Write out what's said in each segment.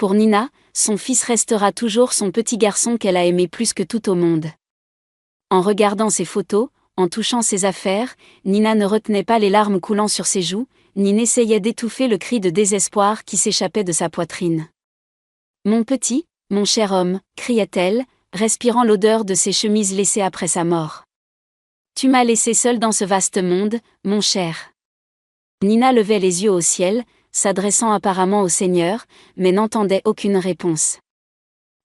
Pour Nina, son fils restera toujours son petit garçon qu'elle a aimé plus que tout au monde. En regardant ses photos, en touchant ses affaires, Nina ne retenait pas les larmes coulant sur ses joues, ni n'essayait d'étouffer le cri de désespoir qui s'échappait de sa poitrine. « Mon petit, mon cher homme », criait-elle, respirant l'odeur de ses chemises laissées après sa mort. « Tu m'as laissé seul dans ce vaste monde, mon cher. » Nina levait les yeux au ciel, s'adressant apparemment au Seigneur, mais n'entendait aucune réponse.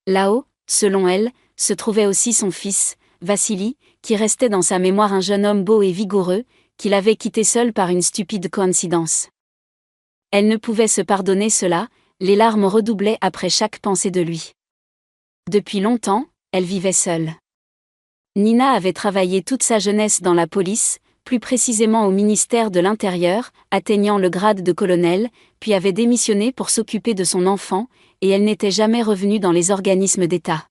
Là-haut, selon elle, se trouvait aussi son fils, Vassili, qui restait dans sa mémoire un jeune homme beau et vigoureux, qu'il avait quitté seul par une stupide coïncidence. Elle ne pouvait se pardonner cela, les larmes redoublaient après chaque pensée de lui. Depuis longtemps, elle vivait seule. Nina avait travaillé toute sa jeunesse dans la police, plus précisément au ministère de l'Intérieur, atteignant le grade de colonel, puis avait démissionné pour s'occuper de son enfant, et elle n'était jamais revenue dans les organismes d'État.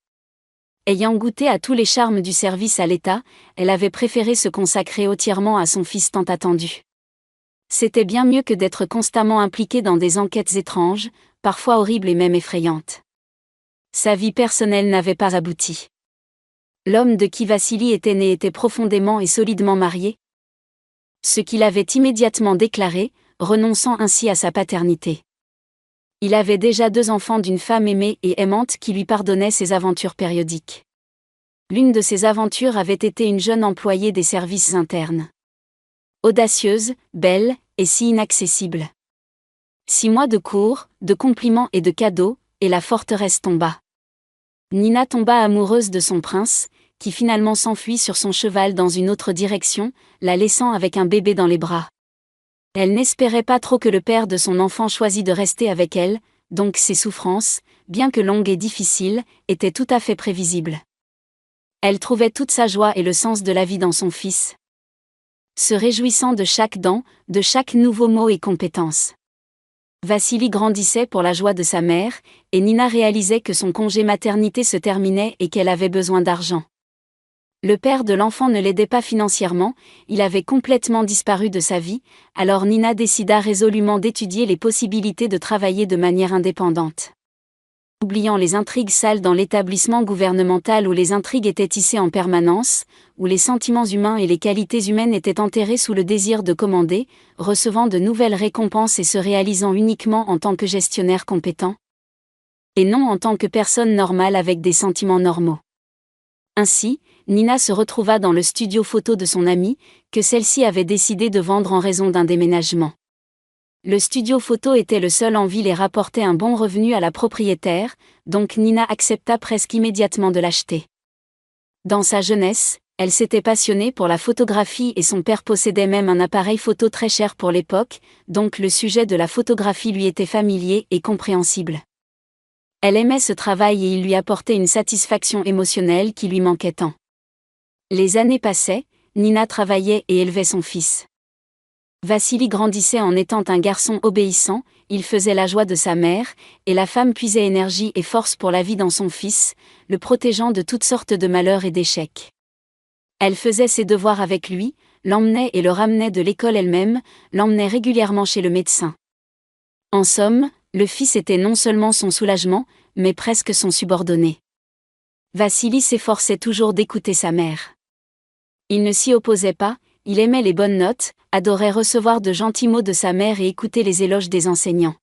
Ayant goûté à tous les charmes du service à l'État, elle avait préféré se consacrer entièrement à son fils tant attendu. C'était bien mieux que d'être constamment impliquée dans des enquêtes étranges, parfois horribles et même effrayantes. Sa vie personnelle n'avait pas abouti. L'homme de qui Vassili était né était profondément et solidement marié. Ce qu'il avait immédiatement déclaré, renonçant ainsi à sa paternité. Il avait déjà 2 enfants d'une femme aimée et aimante qui lui pardonnait ses aventures périodiques. L'une de ces aventures avait été une jeune employée des services internes. Audacieuse, belle, et si inaccessible. 6 mois de cours, de compliments et de cadeaux, et la forteresse tomba. Nina tomba amoureuse de son prince, qui finalement s'enfuit sur son cheval dans une autre direction, la laissant avec un bébé dans les bras. Elle n'espérait pas trop que le père de son enfant choisit de rester avec elle, donc ses souffrances, bien que longues et difficiles, étaient tout à fait prévisibles. Elle trouvait toute sa joie et le sens de la vie dans son fils. Se réjouissant de chaque dent, de chaque nouveau mot et compétence. Vassili grandissait pour la joie de sa mère, et Nina réalisait que son congé maternité se terminait et qu'elle avait besoin d'argent. Le père de l'enfant ne l'aidait pas financièrement, il avait complètement disparu de sa vie, alors Nina décida résolument d'étudier les possibilités de travailler de manière indépendante. Oubliant les intrigues sales dans l'établissement gouvernemental où les intrigues étaient tissées en permanence, où les sentiments humains et les qualités humaines étaient enterrés sous le désir de commander, recevant de nouvelles récompenses et se réalisant uniquement en tant que gestionnaire compétent, et non en tant que personne normale avec des sentiments normaux. Ainsi, Nina se retrouva dans le studio photo de son amie, que celle-ci avait décidé de vendre en raison d'un déménagement. Le studio photo était le seul en ville et rapportait un bon revenu à la propriétaire, donc Nina accepta presque immédiatement de l'acheter. Dans sa jeunesse, elle s'était passionnée pour la photographie et son père possédait même un appareil photo très cher pour l'époque, donc le sujet de la photographie lui était familier et compréhensible. Elle aimait ce travail et il lui apportait une satisfaction émotionnelle qui lui manquait tant. Les années passaient, Nina travaillait et élevait son fils. Vassili grandissait en étant un garçon obéissant, il faisait la joie de sa mère, et la femme puisait énergie et force pour la vie dans son fils, le protégeant de toutes sortes de malheurs et d'échecs. Elle faisait ses devoirs avec lui, l'emmenait et le ramenait de l'école elle-même, l'emmenait régulièrement chez le médecin. En somme, le fils était non seulement son soulagement, mais presque son subordonné. Vassili s'efforçait toujours d'écouter sa mère. Il ne s'y opposait pas, il aimait les bonnes notes, adorait recevoir de gentils mots de sa mère et écouter les éloges des enseignants.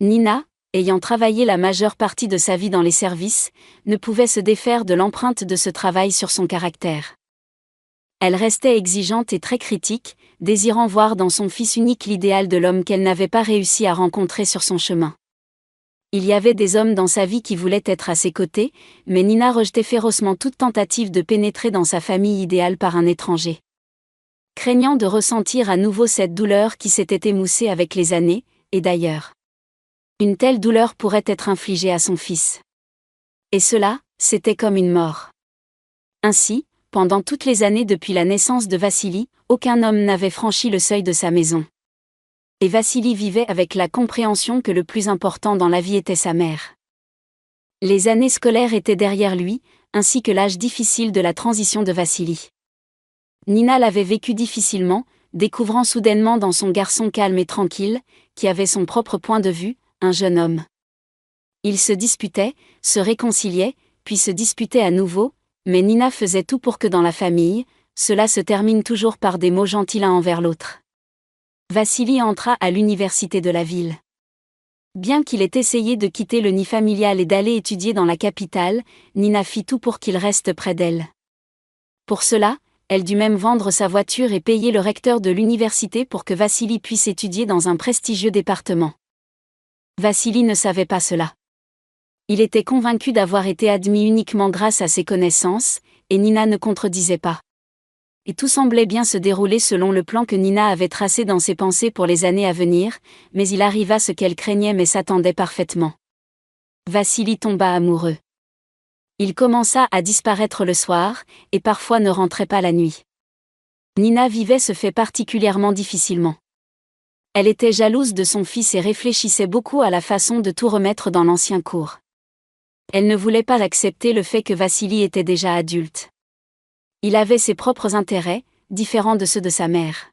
Nina, ayant travaillé la majeure partie de sa vie dans les services, ne pouvait se défaire de l'empreinte de ce travail sur son caractère. Elle restait exigeante et très critique, désirant voir dans son fils unique l'idéal de l'homme qu'elle n'avait pas réussi à rencontrer sur son chemin. Il y avait des hommes dans sa vie qui voulaient être à ses côtés, mais Nina rejetait férocement toute tentative de pénétrer dans sa famille idéale par un étranger. Craignant de ressentir à nouveau cette douleur qui s'était émoussée avec les années, et d'ailleurs. Une telle douleur pourrait être infligée à son fils. Et cela, c'était comme une mort. Ainsi, pendant toutes les années depuis la naissance de Vassili, aucun homme n'avait franchi le seuil de sa maison. Et Vassili vivait avec la compréhension que le plus important dans la vie était sa mère. Les années scolaires étaient derrière lui, ainsi que l'âge difficile de la transition de Vassili. Nina l'avait vécu difficilement, découvrant soudainement dans son garçon calme et tranquille, qui avait son propre point de vue, un jeune homme. Ils se disputaient, se réconciliaient, puis se disputaient à nouveau, mais Nina faisait tout pour que dans la famille, cela se termine toujours par des mots gentils l'un envers l'autre. Vassili entra à l'université de la ville. Bien qu'il ait essayé de quitter le nid familial et d'aller étudier dans la capitale, Nina fit tout pour qu'il reste près d'elle. Pour cela, elle dut même vendre sa voiture et payer le recteur de l'université pour que Vassili puisse étudier dans un prestigieux département. Vassili ne savait pas cela. Il était convaincu d'avoir été admis uniquement grâce à ses connaissances, et Nina ne contredisait pas. Et tout semblait bien se dérouler selon le plan que Nina avait tracé dans ses pensées pour les années à venir, mais il arriva ce qu'elle craignait mais s'attendait parfaitement. Vassili tomba amoureux. Il commença à disparaître le soir, et parfois ne rentrait pas la nuit. Nina vivait ce fait particulièrement difficilement. Elle était jalouse de son fils et réfléchissait beaucoup à la façon de tout remettre dans l'ancien cours. Elle ne voulait pas accepter le fait que Vassili était déjà adulte. Il avait ses propres intérêts, différents de ceux de sa mère.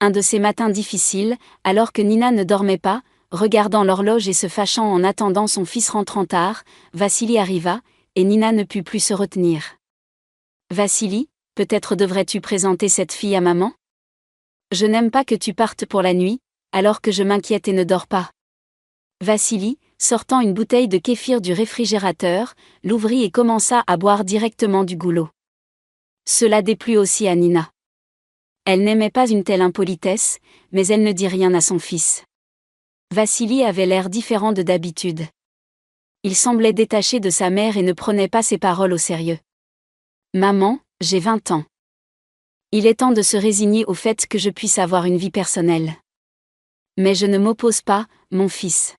Un de ces matins difficiles, alors que Nina ne dormait pas, regardant l'horloge et se fâchant en attendant son fils rentrant tard, Vassili arriva, et Nina ne put plus se retenir. « Vassili, peut-être devrais-tu présenter cette fille à maman ? Je n'aime pas que tu partes pour la nuit, alors que je m'inquiète et ne dors pas. » Vassili, sortant une bouteille de kéfir du réfrigérateur, l'ouvrit et commença à boire directement du goulot. Cela déplut aussi à Nina. Elle n'aimait pas une telle impolitesse, mais elle ne dit rien à son fils. Vassili avait l'air différent de d'habitude. Il semblait détaché de sa mère et ne prenait pas ses paroles au sérieux. « Maman, j'ai 20 ans. Il est temps de se résigner au fait que je puisse avoir une vie personnelle. Mais je ne m'oppose pas, mon fils. »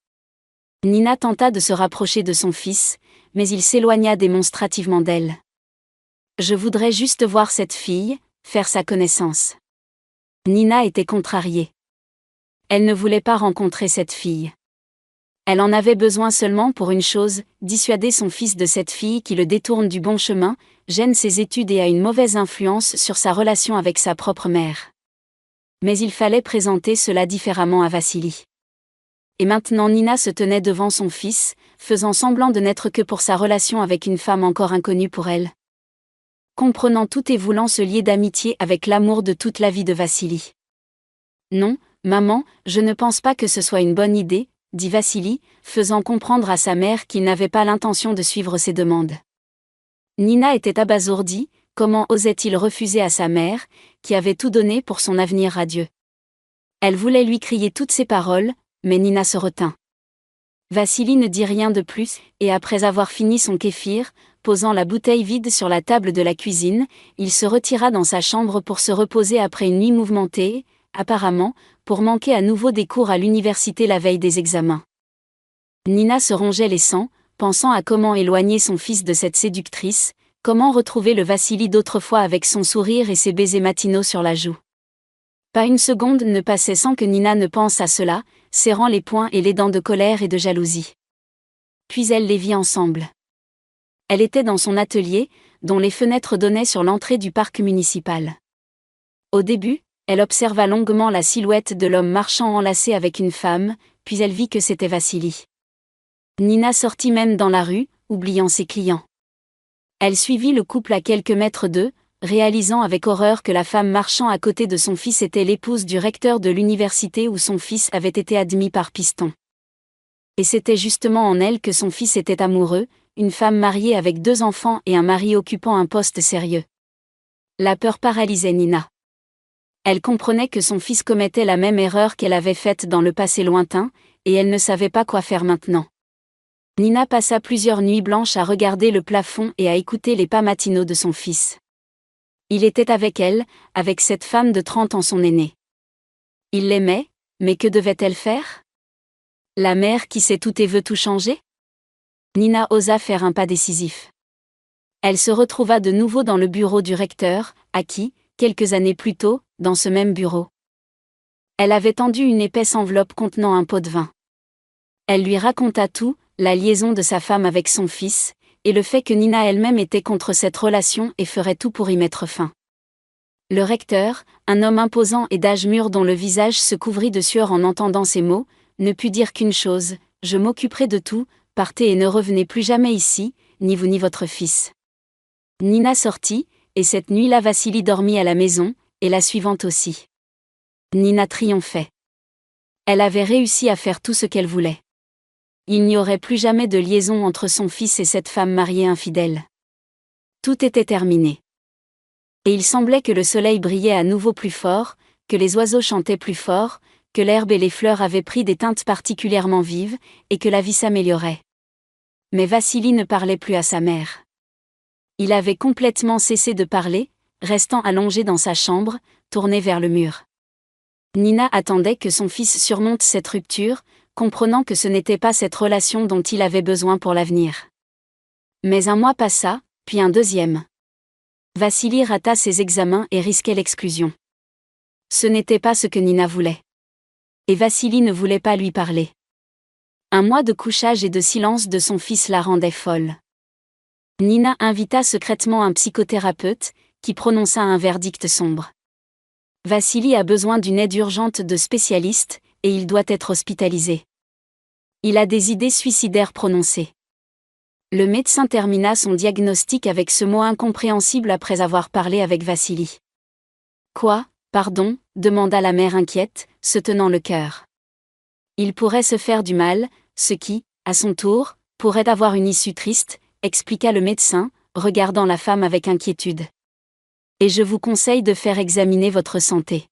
Nina tenta de se rapprocher de son fils, mais il s'éloigna démonstrativement d'elle. « Je voudrais juste voir cette fille, faire sa connaissance. » Nina était contrariée. Elle ne voulait pas rencontrer cette fille. Elle en avait besoin seulement pour une chose, dissuader son fils de cette fille qui le détourne du bon chemin, gêne ses études et a une mauvaise influence sur sa relation avec sa propre mère. Mais il fallait présenter cela différemment à Vassili. Et maintenant Nina se tenait devant son fils, faisant semblant de n'être que pour sa relation avec une femme encore inconnue pour elle. Comprenant tout et voulant se lier d'amitié avec l'amour de toute la vie de Vassili. « Non, maman, je ne pense pas que ce soit une bonne idée, » dit Vassili, faisant comprendre à sa mère qu'il n'avait pas l'intention de suivre ses demandes. Nina était abasourdie, comment osait-il refuser à sa mère, qui avait tout donné pour son avenir radieux. Elle voulait lui crier toutes ces paroles, mais Nina se retint. Vassili ne dit rien de plus, et après avoir fini son kéfir, posant la bouteille vide sur la table de la cuisine, il se retira dans sa chambre pour se reposer après une nuit mouvementée, apparemment, pour manquer à nouveau des cours à l'université la veille des examens. Nina se rongeait les sangs, pensant à comment éloigner son fils de cette séductrice, comment retrouver le Vassili d'autrefois avec son sourire et ses baisers matinaux sur la joue. Pas une seconde ne passait sans que Nina ne pense à cela, serrant les poings et les dents de colère et de jalousie. Puis elle les vit ensemble. Elle était dans son atelier, dont les fenêtres donnaient sur l'entrée du parc municipal. Au début, elle observa longuement la silhouette de l'homme marchant enlacé avec une femme, puis elle vit que c'était Vassili. Nina sortit même dans la rue, oubliant ses clients. Elle suivit le couple à quelques mètres d'eux, réalisant avec horreur que la femme marchant à côté de son fils était l'épouse du recteur de l'université où son fils avait été admis par Piston. Et c'était justement en elle que son fils était amoureux, une femme mariée avec 2 enfants et un mari occupant un poste sérieux. La peur paralysait Nina. Elle comprenait que son fils commettait la même erreur qu'elle avait faite dans le passé lointain, et elle ne savait pas quoi faire maintenant. Nina passa plusieurs nuits blanches à regarder le plafond et à écouter les pas matinaux de son fils. Il était avec elle, avec cette femme de 30 ans son aînée. Il l'aimait, mais que devait-elle faire ? La mère qui sait tout et veut tout changer ? Nina osa faire un pas décisif. Elle se retrouva de nouveau dans le bureau du recteur, à qui, quelques années plus tôt, dans ce même bureau, elle avait tendu une épaisse enveloppe contenant un pot de vin. Elle lui raconta tout, la liaison de sa femme avec son fils, et le fait que Nina elle-même était contre cette relation et ferait tout pour y mettre fin. Le recteur, un homme imposant et d'âge mûr dont le visage se couvrit de sueur en entendant ces mots, ne put dire qu'une chose: « Je m'occuperai de tout, partez et ne revenez plus jamais ici, ni vous ni votre fils. » Nina sortit, et cette nuit-là Vassili dormit à la maison, et la suivante aussi. Nina triomphait. Elle avait réussi à faire tout ce qu'elle voulait. Il n'y aurait plus jamais de liaison entre son fils et cette femme mariée infidèle. Tout était terminé. Et il semblait que le soleil brillait à nouveau plus fort, que les oiseaux chantaient plus fort, que l'herbe et les fleurs avaient pris des teintes particulièrement vives, et que la vie s'améliorait. Mais Vassili ne parlait plus à sa mère. Il avait complètement cessé de parler, restant allongé dans sa chambre, tourné vers le mur. Nina attendait que son fils surmonte cette rupture, comprenant que ce n'était pas cette relation dont il avait besoin pour l'avenir. Mais un mois passa, puis un deuxième. Vassili rata ses examens et risquait l'exclusion. Ce n'était pas ce que Nina voulait. Et Vassili ne voulait pas lui parler. Un mois de couchage et de silence de son fils la rendait folle. Nina invita secrètement un psychothérapeute, qui prononça un verdict sombre. Vassili a besoin d'une aide urgente de spécialistes, et il doit être hospitalisé. Il a des idées suicidaires prononcées. Le médecin termina son diagnostic avec ce mot incompréhensible après avoir parlé avec Vassili. « Quoi, pardon ?» demanda la mère inquiète, se tenant le cœur. « Il pourrait se faire du mal, ce qui, à son tour, pourrait avoir une issue triste, » expliqua le médecin, regardant la femme avec inquiétude. « Et je vous conseille de faire examiner votre santé.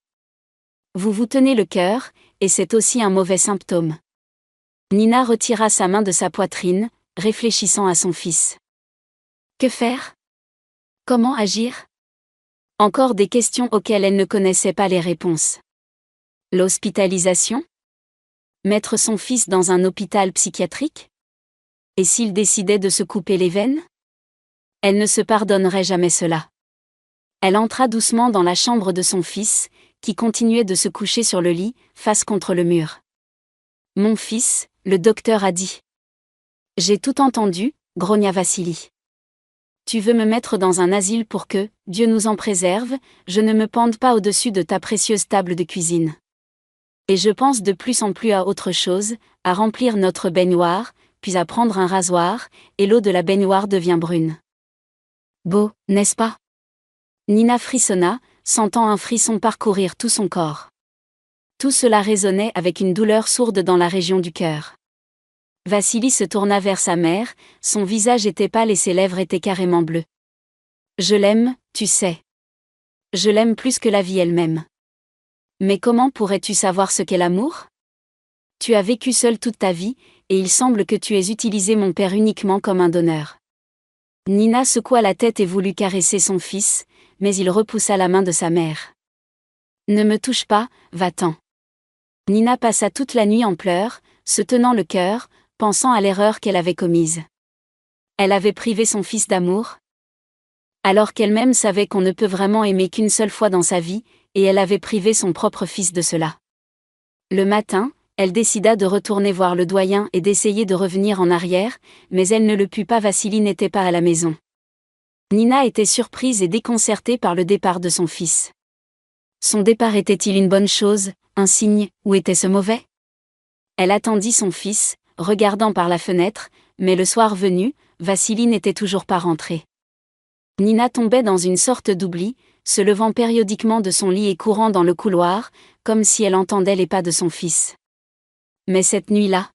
Vous vous tenez le cœur, et c'est aussi un mauvais symptôme. » Nina retira sa main de sa poitrine, réfléchissant à son fils. Que faire? Comment agir? Encore des questions auxquelles elle ne connaissait pas les réponses. L'hospitalisation? Mettre son fils dans un hôpital psychiatrique? Et s'il décidait de se couper les veines? Elle ne se pardonnerait jamais cela. Elle entra doucement dans la chambre de son fils, qui continuait de se coucher sur le lit, face contre le mur. « Mon fils, le docteur a dit. »« J'ai tout entendu, » grogna Vassili. « Tu veux me mettre dans un asile pour que, Dieu nous en préserve, je ne me pende pas au-dessus de ta précieuse table de cuisine. Et je pense de plus en plus à autre chose, à remplir notre baignoire, puis à prendre un rasoir, et l'eau de la baignoire devient brune. Beau, n'est-ce pas? » Nina frissonna, sentant un frisson parcourir tout son corps. Tout cela résonnait avec une douleur sourde dans la région du cœur. Vassili se tourna vers sa mère, son visage était pâle et ses lèvres étaient carrément bleues. « Je l'aime, tu sais. Je l'aime plus que la vie elle-même. Mais comment pourrais-tu savoir ce qu'est l'amour? Tu as vécu seul toute ta vie, et il semble que tu aies utilisé mon père uniquement comme un donneur. » Nina secoua la tête et voulut caresser son fils, mais il repoussa la main de sa mère. « Ne me touche pas, va-t'en. » Nina passa toute la nuit en pleurs, se tenant le cœur, pensant à l'erreur qu'elle avait commise. Elle avait privé son fils d'amour, alors qu'elle-même savait qu'on ne peut vraiment aimer qu'une seule fois dans sa vie, et elle avait privé son propre fils de cela. Le matin, elle décida de retourner voir le doyen et d'essayer de revenir en arrière, mais elle ne le put pas. Vassili n'était pas à la maison. Nina était surprise et déconcertée par le départ de son fils. Son départ était-il une bonne chose, un signe, ou était-ce mauvais? Elle attendit son fils, regardant par la fenêtre, mais le soir venu, Vassili n'était toujours pas rentré. Nina tombait dans une sorte d'oubli, se levant périodiquement de son lit et courant dans le couloir, comme si elle entendait les pas de son fils. Mais cette nuit-là,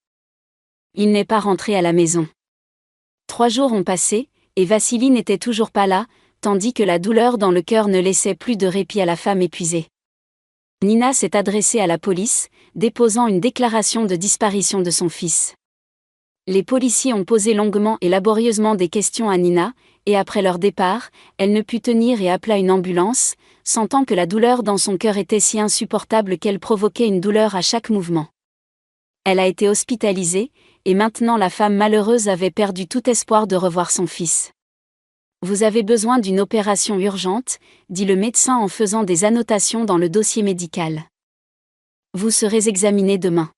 il n'est pas rentré à la maison. 3 jours ont passé, et Vassili n'était toujours pas là, tandis que la douleur dans le cœur ne laissait plus de répit à la femme épuisée. Nina s'est adressée à la police, déposant une déclaration de disparition de son fils. Les policiers ont posé longuement et laborieusement des questions à Nina, et après leur départ, elle ne put tenir et appela une ambulance, sentant que la douleur dans son cœur était si insupportable qu'elle provoquait une douleur à chaque mouvement. Elle a été hospitalisée, et maintenant la femme malheureuse avait perdu tout espoir de revoir son fils. « Vous avez besoin d'une opération urgente », dit le médecin en faisant des annotations dans le dossier médical. « Vous serez examiné demain.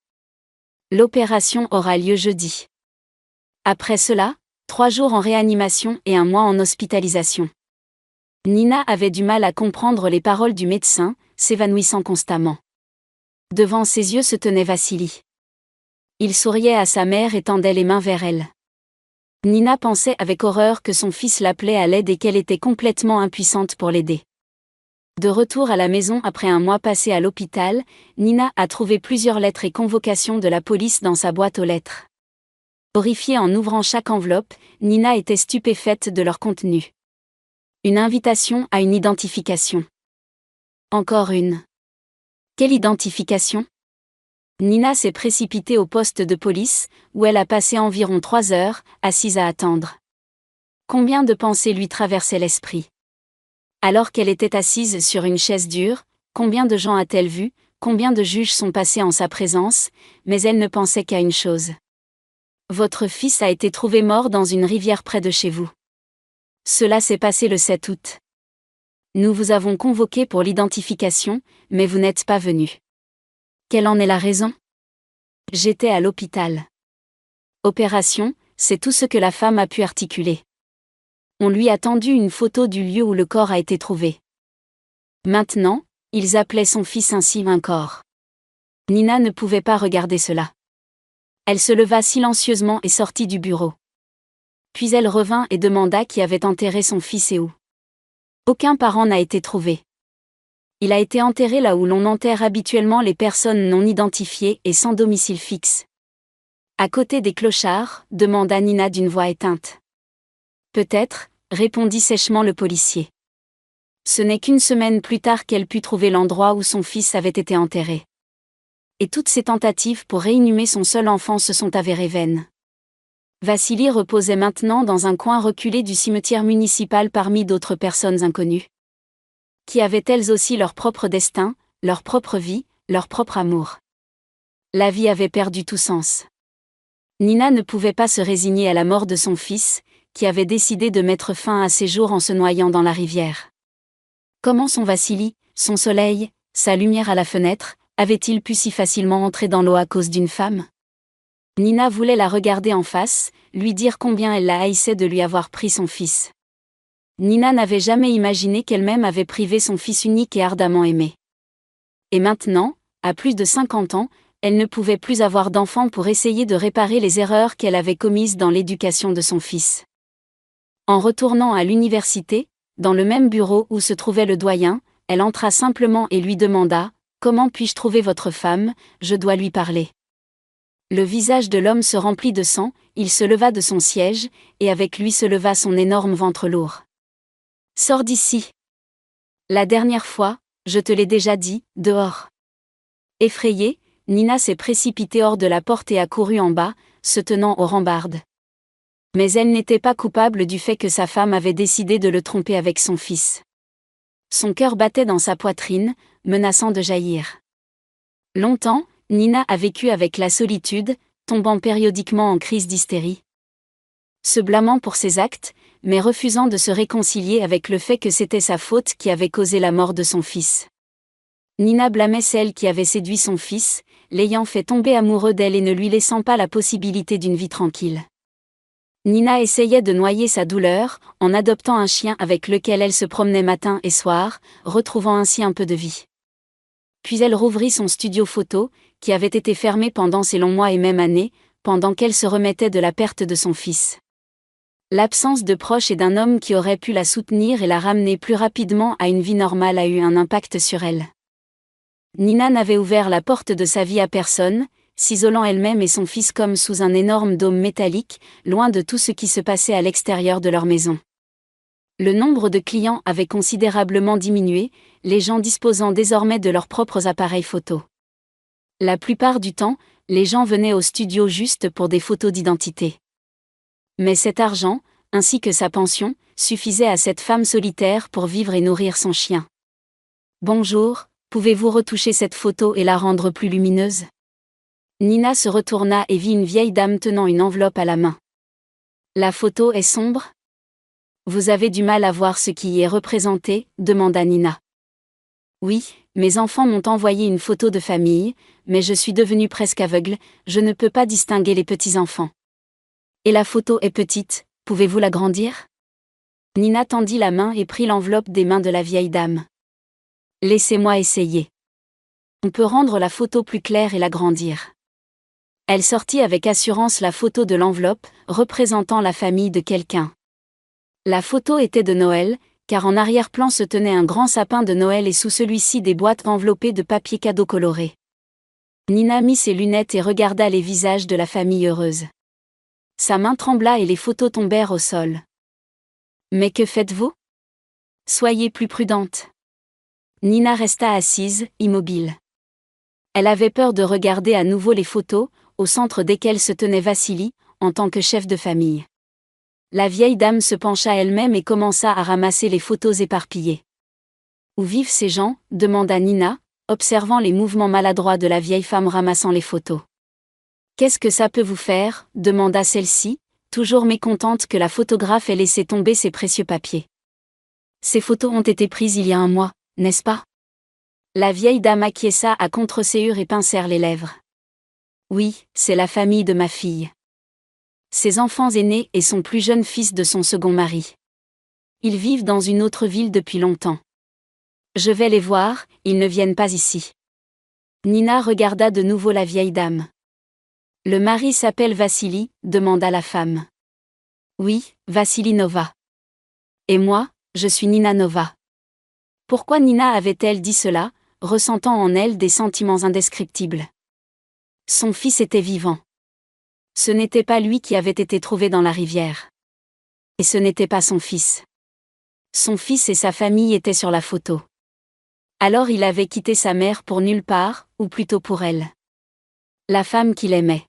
L'opération aura lieu jeudi. » Après cela, 3 jours en réanimation et 1 mois en hospitalisation. Nina avait du mal à comprendre les paroles du médecin, s'évanouissant constamment. Devant ses yeux se tenait Vassili. Il souriait à sa mère et tendait les mains vers elle. Nina pensait avec horreur que son fils l'appelait à l'aide et qu'elle était complètement impuissante pour l'aider. De retour à la maison après un mois passé à l'hôpital, Nina a trouvé plusieurs lettres et convocations de la police dans sa boîte aux lettres. Horrifiée en ouvrant chaque enveloppe, Nina était stupéfaite de leur contenu. Une invitation à une identification. Encore une. Quelle identification ? Nina s'est précipitée au poste de police, où elle a passé environ 3 heures, assise à attendre. Combien de pensées lui traversaient l'esprit ? Alors qu'elle était assise sur une chaise dure, combien de gens a-t-elle vu, combien de juges sont passés en sa présence, mais elle ne pensait qu'à une chose. Votre fils a été trouvé mort dans une rivière près de chez vous. Cela s'est passé le 7 août. Nous vous avons convoqué pour l'identification, mais vous n'êtes pas venu. Quelle en est la raison ? J'étais à l'hôpital. Opération, c'est tout ce que la femme a pu articuler. On lui a tendu une photo du lieu où le corps a été trouvé. Maintenant, ils appelaient son fils ainsi un corps. Nina ne pouvait pas regarder cela. Elle se leva silencieusement et sortit du bureau. Puis elle revint et demanda qui avait enterré son fils et où. Aucun parent n'a été trouvé. Il a été enterré là où l'on enterre habituellement les personnes non identifiées et sans domicile fixe. À côté des clochards, demanda Nina d'une voix éteinte. Peut-être, répondit sèchement le policier. Ce n'est qu'une semaine plus tard qu'elle put trouver l'endroit où son fils avait été enterré. Et toutes ses tentatives pour réinhumer son seul enfant se sont avérées vaines. Vassili reposait maintenant dans un coin reculé du cimetière municipal parmi d'autres personnes inconnues, qui avaient elles aussi leur propre destin, leur propre vie, leur propre amour. La vie avait perdu tout sens. Nina ne pouvait pas se résigner à la mort de son fils, qui avait décidé de mettre fin à ses jours en se noyant dans la rivière. Comment son Vassili, son soleil, sa lumière à la fenêtre, avait-il pu si facilement entrer dans l'eau à cause d'une femme ? Nina voulait la regarder en face, lui dire combien elle la haïssait de lui avoir pris son fils. Nina n'avait jamais imaginé qu'elle-même avait privé son fils unique et ardemment aimé. Et maintenant, à plus de 50 ans, elle ne pouvait plus avoir d'enfant pour essayer de réparer les erreurs qu'elle avait commises dans l'éducation de son fils. En retournant à l'université, dans le même bureau où se trouvait le doyen, elle entra simplement et lui demanda « Comment puis-je trouver votre femme ? Je dois lui parler. » Le visage de l'homme se remplit de sang, il se leva de son siège, et avec lui se leva son énorme ventre lourd. « Sors d'ici. La dernière fois, je te l'ai déjà dit, dehors. » Effrayée, Nina s'est précipitée hors de la porte et a couru en bas, se tenant aux rambardes. Mais elle n'était pas coupable du fait que sa femme avait décidé de le tromper avec son fils. Son cœur battait dans sa poitrine, menaçant de jaillir. Longtemps, Nina a vécu avec la solitude, tombant périodiquement en crise d'hystérie. Se blâmant pour ses actes, mais refusant de se réconcilier avec le fait que c'était sa faute qui avait causé la mort de son fils. Nina blâmait celle qui avait séduit son fils, l'ayant fait tomber amoureux d'elle et ne lui laissant pas la possibilité d'une vie tranquille. Nina essayait de noyer sa douleur, en adoptant un chien avec lequel elle se promenait matin et soir, retrouvant ainsi un peu de vie. Puis elle rouvrit son studio photo, qui avait été fermé pendant ces longs mois et même années, pendant qu'elle se remettait de la perte de son fils. L'absence de proches et d'un homme qui aurait pu la soutenir et la ramener plus rapidement à une vie normale a eu un impact sur elle. Nina n'avait ouvert la porte de sa vie à personne, s'isolant elle-même et son fils comme sous un énorme dôme métallique, loin de tout ce qui se passait à l'extérieur de leur maison. Le nombre de clients avait considérablement diminué, les gens disposant désormais de leurs propres appareils photo. La plupart du temps, les gens venaient au studio juste pour des photos d'identité. Mais cet argent, ainsi que sa pension, suffisait à cette femme solitaire pour vivre et nourrir son chien. « Bonjour, pouvez-vous retoucher cette photo et la rendre plus lumineuse ?» Nina se retourna et vit une vieille dame tenant une enveloppe à la main. « La photo est sombre ? Vous avez du mal à voir ce qui y est représenté ?» demanda Nina. « Oui, mes enfants m'ont envoyé une photo de famille, mais je suis devenue presque aveugle, je ne peux pas distinguer les petits-enfants. Et la photo est petite, pouvez-vous l'agrandir ?» Nina tendit la main et prit l'enveloppe des mains de la vieille dame. « Laissez-moi essayer. On peut rendre la photo plus claire et l'agrandir. » Elle sortit avec assurance la photo de l'enveloppe, représentant la famille de quelqu'un. La photo était de Noël, car en arrière-plan se tenait un grand sapin de Noël et sous celui-ci des boîtes enveloppées de papier cadeau coloré. Nina mit ses lunettes et regarda les visages de la famille heureuse. Sa main trembla et les photos tombèrent au sol. « Mais que faites-vous ? Soyez plus prudente. » Nina resta assise, immobile. Elle avait peur de regarder à nouveau les photos, au centre desquelles se tenait Vassili, en tant que chef de famille. La vieille dame se pencha elle-même et commença à ramasser les photos éparpillées. « Où vivent ces gens ? Demanda Nina, observant les mouvements maladroits de la vieille femme ramassant les photos. « Qu'est-ce que ça peut vous faire ? Demanda celle-ci, toujours mécontente que la photographe ait laissé tomber ses précieux papiers. « Ces photos ont été prises il y a un mois, n'est-ce pas ? » La vieille dame acquiesça à contre-séhure et pincèrent les lèvres. « Oui, c'est la famille de ma fille. Ses enfants aînés et son plus jeune fils de son second mari. Ils vivent dans une autre ville depuis longtemps. Je vais les voir, ils ne viennent pas ici. » Nina regarda de nouveau la vieille dame. « Le mari s'appelle Vassili ? Demanda la femme. « Oui, Vassili Nova. Et moi, je suis Nina Nova. » Pourquoi Nina avait-elle dit cela, ressentant en elle des sentiments indescriptibles ? Son fils était vivant. Ce n'était pas lui qui avait été trouvé dans la rivière. Et ce n'était pas son fils. Son fils et sa famille étaient sur la photo. Alors il avait quitté sa mère pour nulle part, ou plutôt pour elle. La femme qu'il aimait.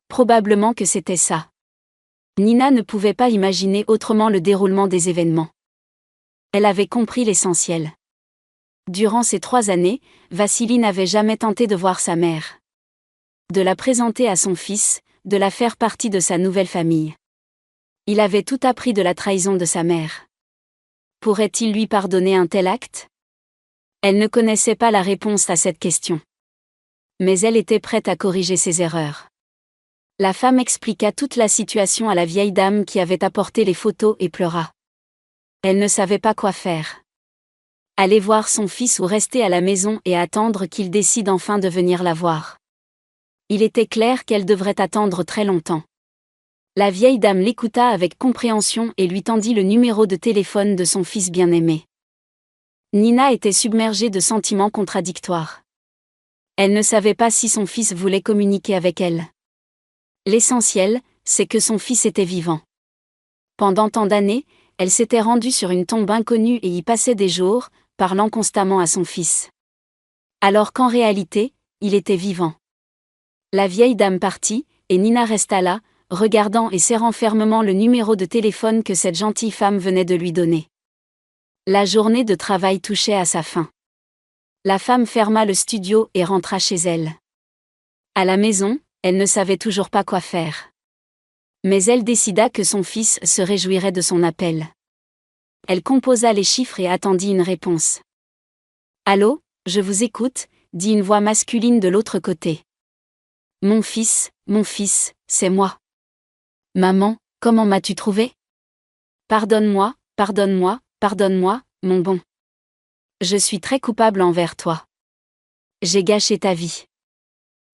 Probablement que c'était ça. Nina ne pouvait pas imaginer autrement le déroulement des événements. Elle avait compris l'essentiel. Durant ces 3 années, Vassili n'avait jamais tenté de voir sa mère. De la présenter à son fils, de la faire partie de sa nouvelle famille. Il avait tout appris de la trahison de sa mère. Pourrait-il lui pardonner un tel acte ? Elle ne connaissait pas la réponse à cette question. Mais elle était prête à corriger ses erreurs. La femme expliqua toute la situation à la vieille dame qui avait apporté les photos et pleura. Elle ne savait pas quoi faire. Aller voir son fils ou rester à la maison et attendre qu'il décide enfin de venir la voir. Il était clair qu'elle devrait attendre très longtemps. La vieille dame l'écouta avec compréhension et lui tendit le numéro de téléphone de son fils bien-aimé. Nina était submergée de sentiments contradictoires. Elle ne savait pas si son fils voulait communiquer avec elle. L'essentiel, c'est que son fils était vivant. Pendant tant d'années, elle s'était rendue sur une tombe inconnue et y passait des jours, parlant constamment à son fils. Alors qu'en réalité, il était vivant. La vieille dame partit, et Nina resta là, regardant et serrant fermement le numéro de téléphone que cette gentille femme venait de lui donner. La journée de travail touchait à sa fin. La femme ferma le studio et rentra chez elle. À la maison, elle ne savait toujours pas quoi faire. Mais elle décida que son fils se réjouirait de son appel. Elle composa les chiffres et attendit une réponse. « Allô, je vous écoute », dit une voix masculine de l'autre côté. « Mon fils, c'est moi. »« Maman, comment m'as-tu trouvé ? » ?»« Pardonne-moi, mon bon. Je suis très coupable envers toi. J'ai gâché ta vie.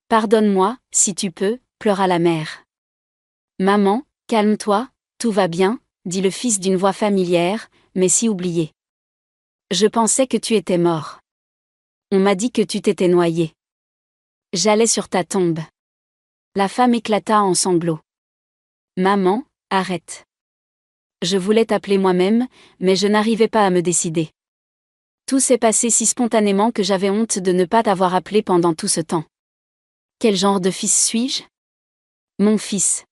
Pardonne-moi, si tu peux, » pleura la mère. « Maman, calme-toi, tout va bien, » dit le fils d'une voix familière, mais si oubliée. « Je pensais que tu étais mort. On m'a dit que tu t'étais noyé. J'allais sur ta tombe. » La femme éclata en sanglots. « Maman, arrête. Je voulais t'appeler moi-même, mais je n'arrivais pas à me décider. Tout s'est passé si spontanément que j'avais honte de ne pas t'avoir appelé pendant tout ce temps. Quel genre de fils suis-je ? Mon fils.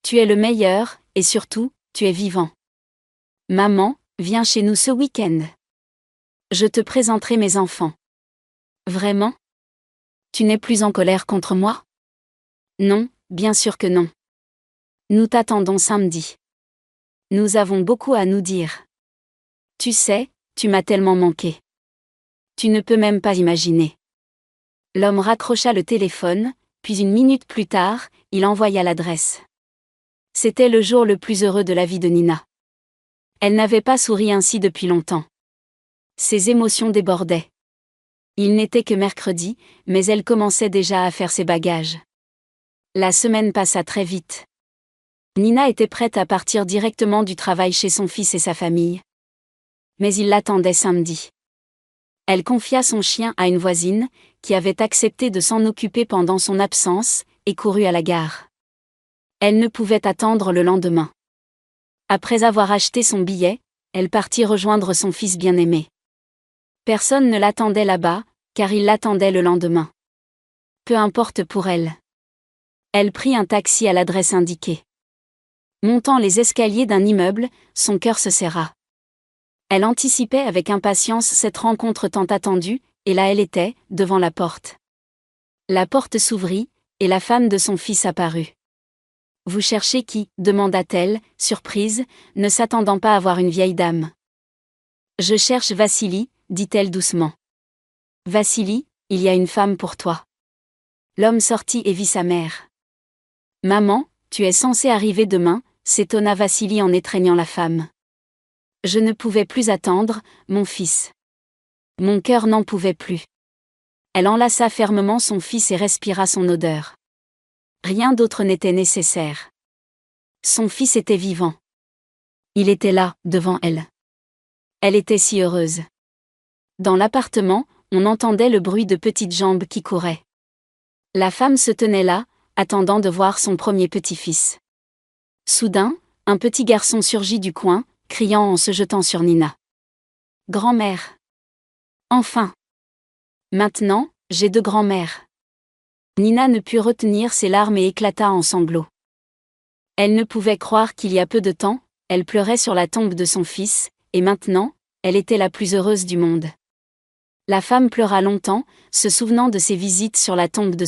Tu es le meilleur, et surtout, tu es vivant. Maman, viens chez nous ce week-end. Je te présenterai mes enfants. Vraiment ? Tu n'es plus en colère contre moi ? Non, bien sûr que non. Nous t'attendons samedi. Nous avons beaucoup à nous dire. Tu sais, tu m'as tellement manqué. Tu ne peux même pas imaginer. » L'homme raccrocha le téléphone, puis 1 minute plus tard, il envoya l'adresse. C'était le jour le plus heureux de la vie de Nina. Elle n'avait pas souri ainsi depuis longtemps. Ses émotions débordaient. Il n'était que mercredi, mais elle commençait déjà à faire ses bagages. La semaine passa très vite. Nina était prête à partir directement du travail chez son fils et sa famille. Mais il l'attendait samedi. Elle confia son chien à une voisine, qui avait accepté de s'en occuper pendant son absence, et courut à la gare. Elle ne pouvait attendre le lendemain. Après avoir acheté son billet, elle partit rejoindre son fils bien-aimé. Personne ne l'attendait là-bas, car il l'attendait le lendemain. Peu importe pour elle. Elle prit un taxi à l'adresse indiquée. Montant les escaliers d'un immeuble, son cœur se serra. Elle anticipait avec impatience cette rencontre tant attendue, et là elle était, devant la porte. La porte s'ouvrit, et la femme de son fils apparut. « Vous cherchez qui » demanda-t-elle, surprise, ne s'attendant pas à voir une vieille dame. « Je cherche Vassili » dit-elle doucement. « Vassili, il y a une femme pour toi. » L'homme sortit et vit sa mère. « Maman, tu es censée arriver demain » s'étonna Vassili en étreignant la femme. « Je ne pouvais plus attendre, mon fils. » Mon cœur n'en pouvait plus. Elle enlaça fermement son fils et respira son odeur. Rien d'autre n'était nécessaire. Son fils était vivant. Il était là, devant elle. Elle était si heureuse. Dans l'appartement, on entendait le bruit de petites jambes qui couraient. La femme se tenait là, attendant de voir son premier petit-fils. Soudain, un petit garçon surgit du coin, criant en se jetant sur Nina. « Grand-mère ! Enfin ! Maintenant, j'ai 2 grands-mères. » Nina ne put retenir ses larmes et éclata en sanglots. Elle ne pouvait croire qu'il y a peu de temps, elle pleurait sur la tombe de son fils, et maintenant, elle était la plus heureuse du monde. La femme pleura longtemps, se souvenant de ses visites sur la tombe de